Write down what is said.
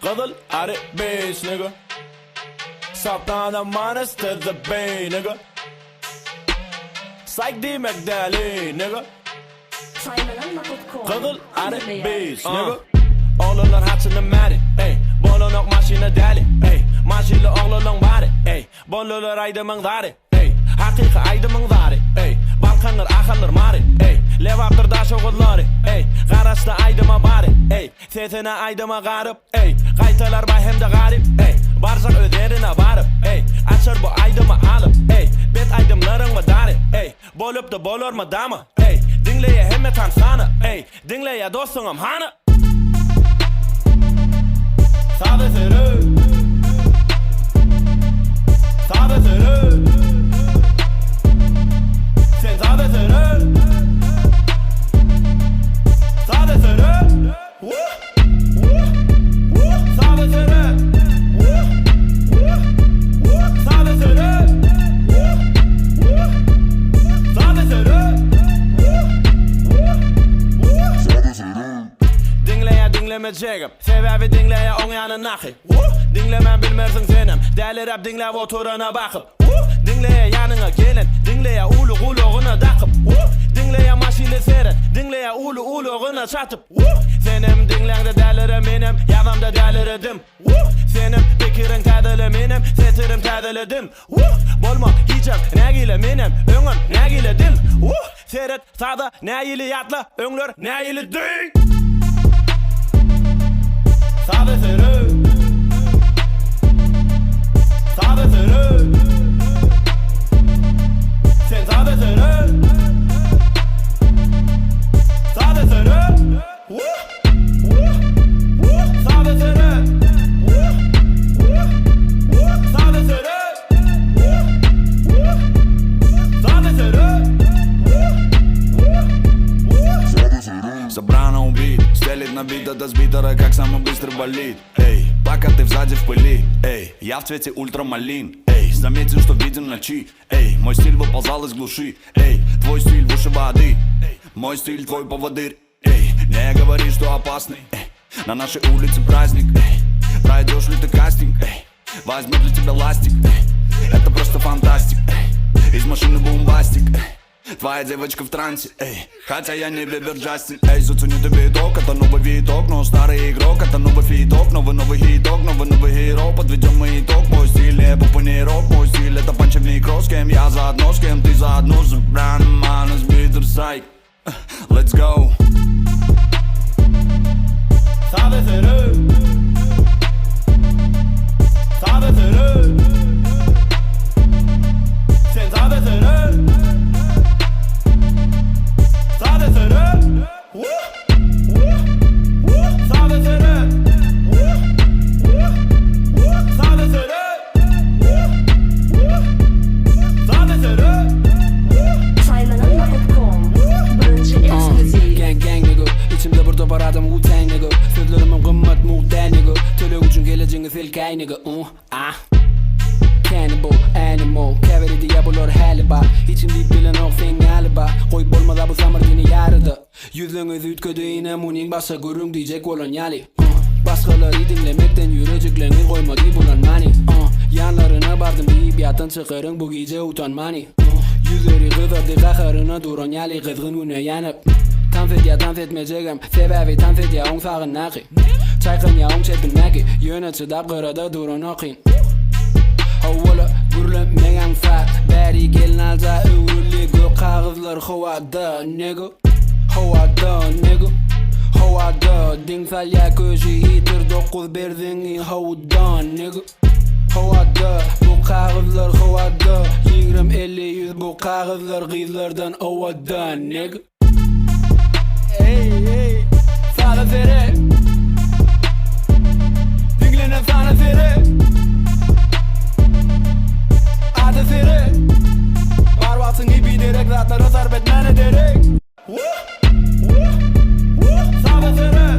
Kızıl arı beş nigga. Saptan the minus to the bay nigga. Psych D McDally nigga. Kızıl arı beş nigga. Oğlular hatını meri, ey. Bolunok maşina deli, ey. Maşili oğlulun bari, ey. Bollular aydımın zari, ey. Hakiki aydımın zari, ey. Balkanlar akıllar mari, ey. Levaptır da şoğulları, ey. Qarashta aydıma bari, ey. Sesine aydıma garip, ey. Qaytalar bay hem de garip, ey. Barsak özlerine barıp, ey. Açır bu aydıma alıp, ey. Bet aydımların mı dari, ey. Bolup da bolur mu damı, ey. Dinleye hemme tansana, ey. Dinleye dostunum hanı. Sade sürü, sade sürü. Sen sade sürü, sade sürü. Sade sürü, sade sürü, sade sürü. Dinlemeyeceğim, sebebi dinleye on yanı nakı. Dinlemen bilmersin senem, deli rap dinle oturana bakıp. Dinleye yanına gelin, dinleye ulu uluğuna takıp. Dinleye maşili seyret, dinleye ulu uluğuna çatıp. Senem dinlende delirim benim, yadamda deliridim. Senem fikirin tadili benim, setirim tadilidim. Bolma hicam ne gile benim, öngün ne gile dim. Seyret sağda ne ili yatla, öngler ne ili ding. Sade sürü, sade sürü. Sen sade sürü, sade sürü. Sade sürü, sade sürü. Sade sürü. Собрано убит, стелит на бита до сбитера, как самый быстрый болит. Эй, пока ты сзади в пыли, эй, я в цвете ультрамалин. Эй, заметил, что виден ночи. Эй, мой стиль выползал из глуши. Эй, твой стиль выше воды. Мой стиль твой поводырь. Эй, не говори, что опасный. Эй, на нашей улице праздник. Эй, пройдешь ли ты кастинг? Эй, возьмет ли тебя ластик? Эй, это просто фантастик. Эй, из машины бомбастик. Эй, твоя девочка в трансе, эй. Хотя я не Бибер Джастин, эй. Зацени ты биток, это новый виток. Но старый игрок, это новый фиток. Новый хиток, новый хиро. Подведем мы итог, мой стиль не попунирок. Мой стиль это панчевник кросс. С кем я заодно, с кем ты заодно. Забран, манус, битер, сайк. Let's go. Sade sürü, sade sürü. Sen sade sürü, sade sürü. Sade sürü, sade sürü. Sade sürü. Gang gang nigga, içimde burada paradım Wu-Tang nigga. Sözlerimin kımmet muhten nigga. Tölük üçün geleceğiniz ilkay nigga. Cannibal, animal, cavity diablo haliba. İçimde bilen o sen galiba. Koyup olmadı bu samırdini yarıdı. Yüzünüz ütködüğüne muning basa görün diyecek kolonyali. Başkaları dinlemekten yürüyeceklerini koymadı bulanmani. Yanlarına bardım deyip yatın çıkarın bu gece utanmani. Yüzleri kızardı kakarına duran yali kızgın güne yanıp. Tanfet etmeyeceğim sebebi tanfet ya on sağın naki. Çaykın ya on çepin naki. Yönetici dap kırada duran okin. Havvala gürlenmeyen fa. Beri gelin alca övrülü gök kağızlar havada nigga. Havada nigga. Havada dingsal ya köşü hitir 9 berdin havada nigga. Havada bu kağızlar havada 20-50-100 bu kağızlar kızlardan havada nigga. Ey sana sere dinlenen sana sere adı sere varvatsın gibi direkt zatlara sarf etmen ederek Sade sürü.